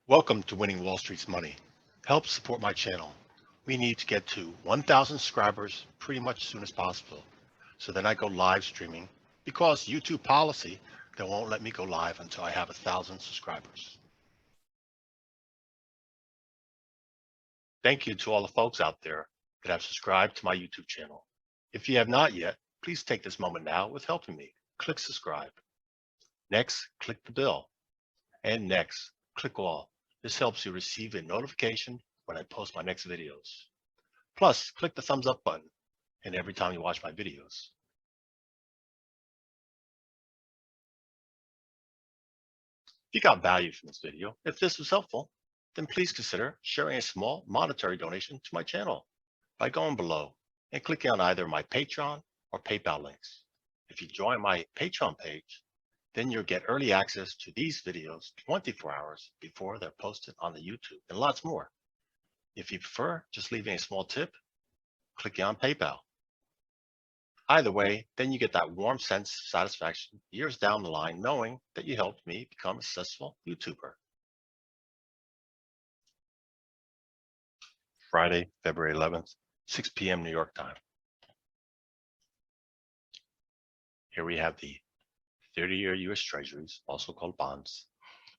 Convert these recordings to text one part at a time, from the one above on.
Welcome to Winning Wall Street's Money. Help support my channel. We need to get to 1,000 subscribers pretty much as soon as possible. So then I go live streaming because YouTube policy, they won't let me go live until I have 1,000 subscribers. Thank you to all the folks out there that have subscribed to my YouTube channel. If you have not yet, please take this moment now with helping me. Click subscribe. Next, click the bell. And next, click all. This helps you receive a notification when I post my next videos. Plus, click the thumbs up button and every time you watch my videos. If you got value from this video, if this was helpful, then please consider sharing a small monetary donation to my channel by going below and clicking on either my Patreon or PayPal links. If you join my Patreon page, then you'll get early access to these videos 24 hours before they're posted on the YouTube and lots more. If you prefer just leaving a small tip, clicking on PayPal. Either way, then you get that warm sense of satisfaction years down the line knowing that you helped me become a successful YouTuber. Friday, February 11th, 6 p.m. New York time. Here we have the 30-year U.S. Treasuries, also called bonds.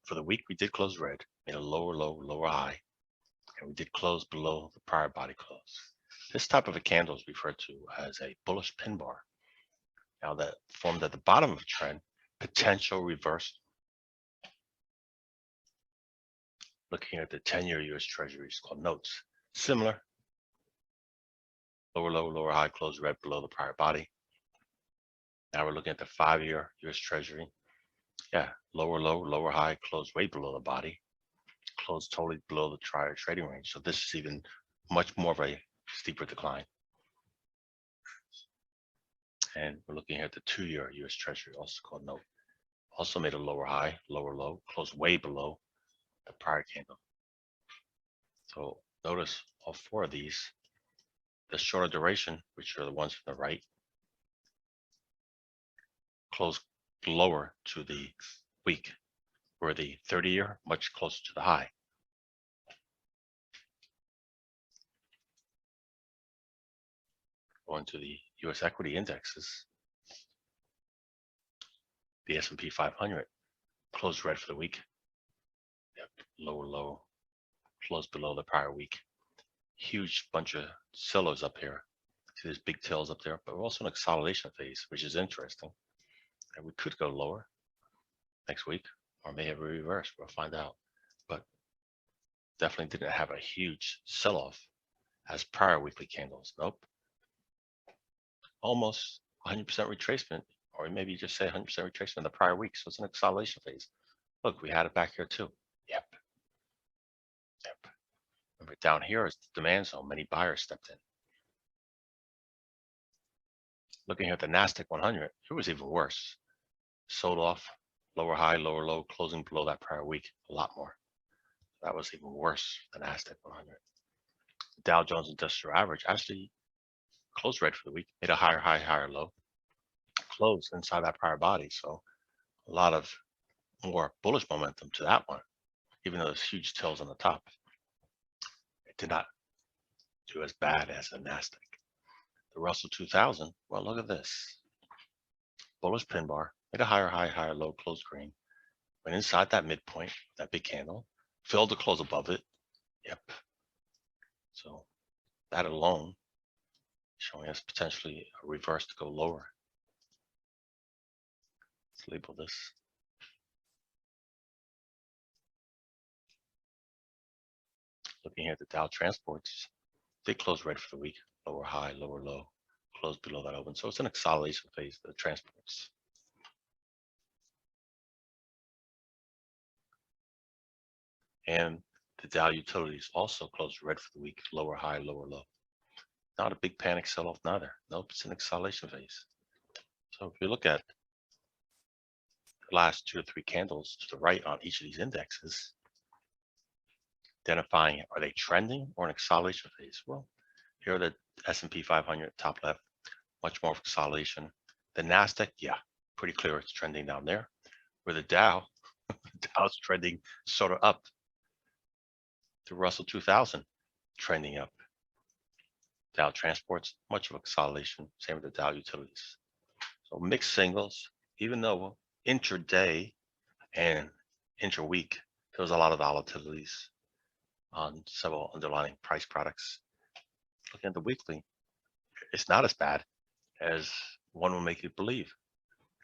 For the week, we did close red, made a lower low, lower high, and we did close below the prior body close. This type of a candle is referred to as a bullish pin bar. Now that formed at the bottom of a trend, potential reversal. Looking at the 10-year U.S. Treasuries called notes, similar. Lower low, lower high, close red below the prior body. Now we're looking at the 5-year U.S. Treasury. Yeah, lower low, lower high, close way below the body. Close totally below the prior trading range. So this is even much more of a steeper decline. And we're looking at the 2-year U.S. Treasury, also called note. Also made a lower high, lower low, closed way below the prior candle. So notice all 4 of these, the shorter duration, which are the ones from the right, close lower to the week, where the 30-year much closer to the high. Going to the U.S. equity indexes, the S&P 500 closed red for the week. Yep, lower low, closed below the prior week. Huge bunch of sellers up here. See there's big tails up there, but we're also in a consolidation phase, which is interesting. And we could go lower next week, or may have a reverse. We'll find out. But definitely didn't have a huge sell-off as prior weekly candles. Nope. Almost 100% retracement, or maybe just say 100% retracement in the prior week. So it's an acceleration phase. Look, we had it back here too. Yep. Remember, down here is the demand zone. Many buyers stepped in. Looking at the NASDAQ 100, it was even worse. Sold off, lower high, lower low, closing below that prior week, a lot more. That was even worse than NASDAQ 100. The Dow Jones Industrial Average actually closed red for the week, made a higher high, higher low, closed inside that prior body. So a lot of more bullish momentum to that one, even though there's huge tails on the top. It did not do as bad as the NASDAQ. The Russell 2000, well, look at this. Bullish pin bar, made a higher high, higher low, closed green. Went inside that midpoint, that big candle, filled to close above it. Yep. So that alone showing us potentially a reverse to go lower. Let's label this. Looking at the Dow Transports, they closed red for the week, lower high, lower low, closed below that open. So it's an acceleration phase of the transports. And the Dow Utilities also closed red for the week, lower high, lower low. Not a big panic sell-off neither. Nope, it's an acceleration phase. So if you look at the last 2 or 3 candles to the right on each of these indexes, identifying are they trending or an acceleration phase? Well, here are the S&P 500 top left, much more of consolidation. The NASDAQ, yeah, pretty clear it's trending down there. Where the Dow, the Dow's trending sort of up. The Russell 2000 trending up. Dow Transports, much of a consolidation. Same with the Dow Utilities. So mixed signals, even though intraday and intra-week, there was a lot of volatilities on several underlying price products. Looking at the weekly, it's not as bad as one will make you believe.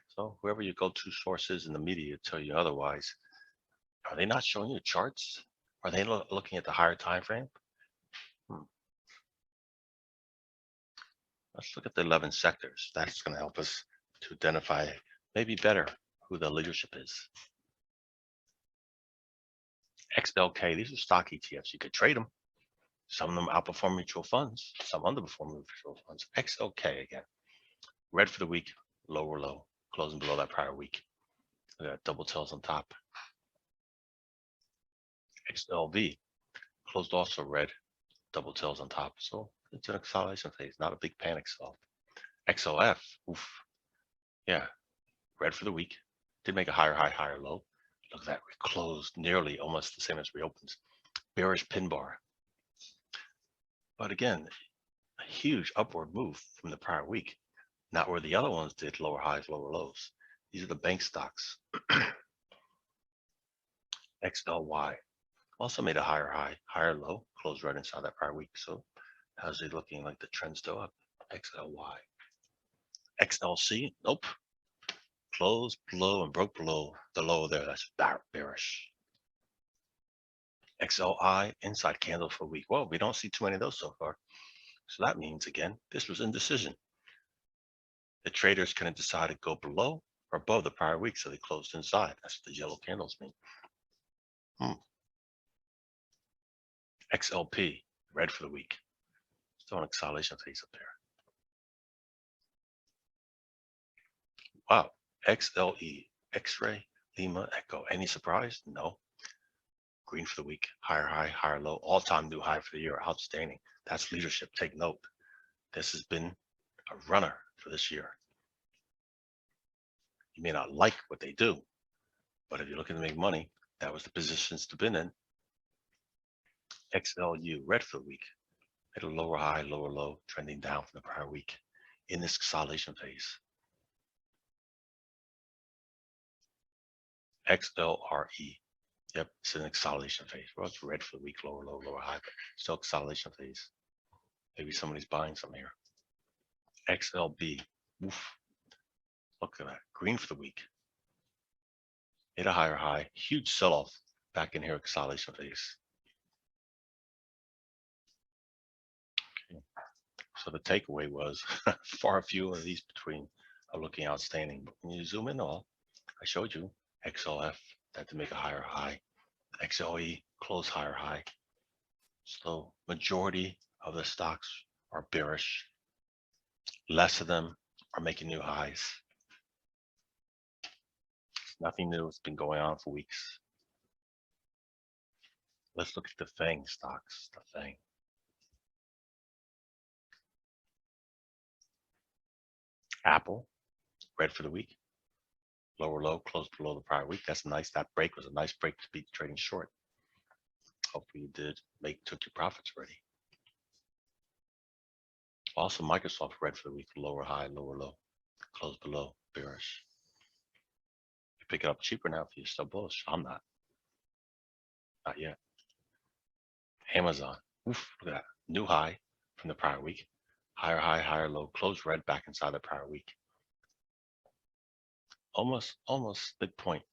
So whoever your go-to source is in the media tell you otherwise, are they not showing you charts? Are they looking at the higher time frame? Let's look at the 11 sectors. That's going to help us to identify maybe better who the leadership is. XLK, these are stock ETFs. You could trade them. Some of them outperform mutual funds, some underperform mutual funds. XLK again, red for the week, lower low, closing below that prior week. We got double tails on top. XLV closed also red, double tails on top. So it's an acceleration phase, not a big panic sell. XLF, oof, yeah, red for the week. Did make a higher high, higher low. Look at that, we closed nearly almost the same as reopens. Bearish pin bar. But again, a huge upward move from the prior week. Not where the other ones did, lower highs, lower lows. These are the bank stocks. XLY also made a higher high, higher low, closed right inside that prior week. So how's it looking like the trend's still up? XLY. XLC, nope. Closed below and broke below the low there. That's bearish. XLI, inside candle for a week. Well, we don't see too many of those so far. So that means, again, this was indecision. The traders can decide to go below or above the prior week, so they closed inside. That's what the yellow candles mean. XLP, red for the week. Still an acceleration phase up there. Wow, XLE, X-ray, Lima, Echo. Any surprise? No. Green for the week, higher high, higher low, all-time new high for the year. Outstanding. That's leadership. Take note. This has been a runner for this year. You may not like what they do, but if you're looking to make money, that was the positions to be in. XLU, red for the week. At a lower high, lower low, trending down from the prior week in this consolidation phase. XLRE. Yep, it's an consolidation phase. Well, it's red for the week, lower low, lower high, but still consolidation phase. Maybe somebody's buying some here. XLB. Oof. Look at that. Green for the week. Hit a higher high. Huge sell-off back in here, consolidation phase. Okay. So the takeaway was far fewer of these between are looking outstanding. But when you zoom in all, I showed you XLF had to make a higher high. XLE close higher high. So majority of the stocks are bearish. Less of them are making new highs. Nothing new. It's been going on for weeks. Let's look at the Faang stocks. The Faang. Apple, red for the week. Lower low, closed below the prior week. That's nice. That break was a nice break to be trading short. Hopefully you took your profits already. Also, Microsoft red for the week. Lower high, lower low, closed below, bearish. You pick it up cheaper now if you're still bullish. I'm not. Not yet. Amazon. Oof, look at that. New high from the prior week. Higher high, higher low, closed red back inside the prior week. Almost midpoint.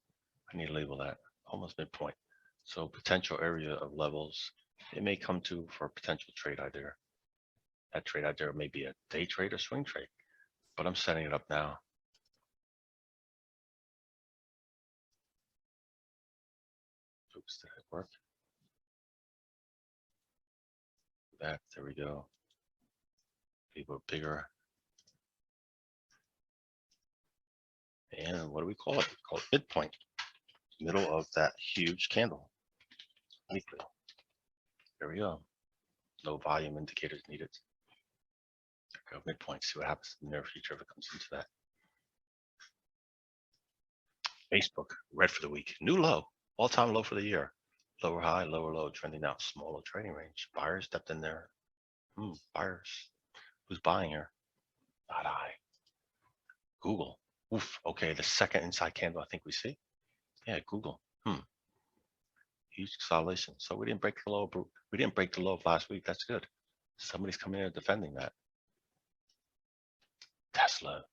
I need to label that. Almost midpoint. So potential area of levels it may come to for a potential trade idea. That trade idea may be a day trade or swing trade, but I'm setting it up now. Oops, did it work? There we go. People bigger. And what do we call it? We call it midpoint. Middle of that huge candle. Weekly. There we go. No volume indicators needed. There we go. Midpoint. See what happens in the near future if it comes into that. Facebook, red for the week. New low. All-time low for the year. Lower high, lower low, trending out, smaller trading range. Buyers stepped in there. Buyers. Who's buying here? Not I. Google. Oof. Okay, the second inside candle I think we see. Yeah, Google. Huge consolidation. So we didn't break the low. We didn't break the low of last week. That's good. Somebody's coming in and defending that. Tesla.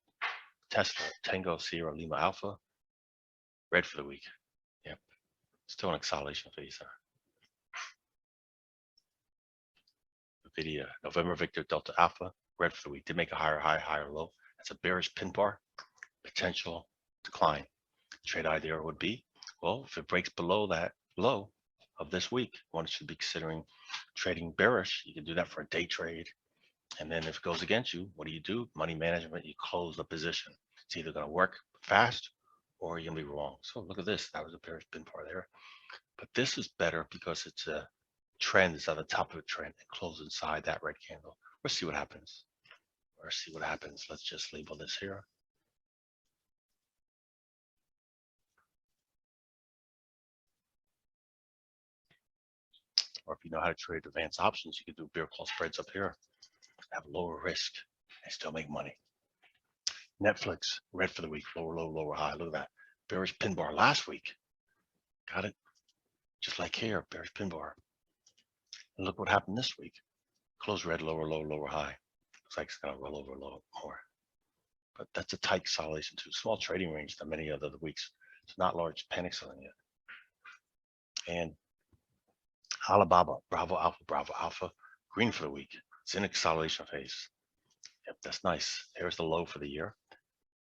Tango, Sierra, Lima, Alpha. Red for the week. Yep. Still an acceleration phase there. NVIDIA, November Victor, Delta Alpha. Red for the week. Did make a higher high, higher low. That's a bearish pin bar. Potential decline. Trade idea would be, well, if it breaks below that low of this week, one should be considering trading bearish. You can do that for a day trade. And then if it goes against you, what do? Money management, you close the position. It's either going to work fast or you're going to be wrong. So look at this. That was a bearish pin bar there. But this is better because it's a trend. It's at the top of a trend and close inside that red candle. Let's see what happens. Let's just label this here. Or if you know how to trade advanced options, you can do bear call spreads up here, have lower risk, and still make money. Netflix, red for the week, lower low, lower high. Look at that. Bearish pin bar last week. Got it? Just like here, bearish pin bar. And look what happened this week. Close red, lower low, lower high. Looks like it's going to roll over a little more. But that's a tight consolidation too. Small trading range than many other weeks. It's not large panic selling yet. And Alibaba, Bravo Alpha, green for the week. It's in acceleration phase. Yep, that's nice. Here's the low for the year.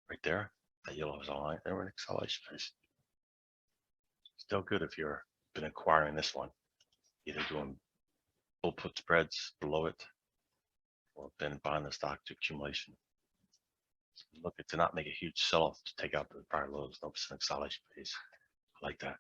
Right there. That yellow is on line. And we're in acceleration phase. Still good if you've been acquiring this one. Either doing bull put spreads below it or been buying the stock to accumulation. Look, it did not make a huge sell-off to take out the prior lows. No, it's an acceleration phase. I like that.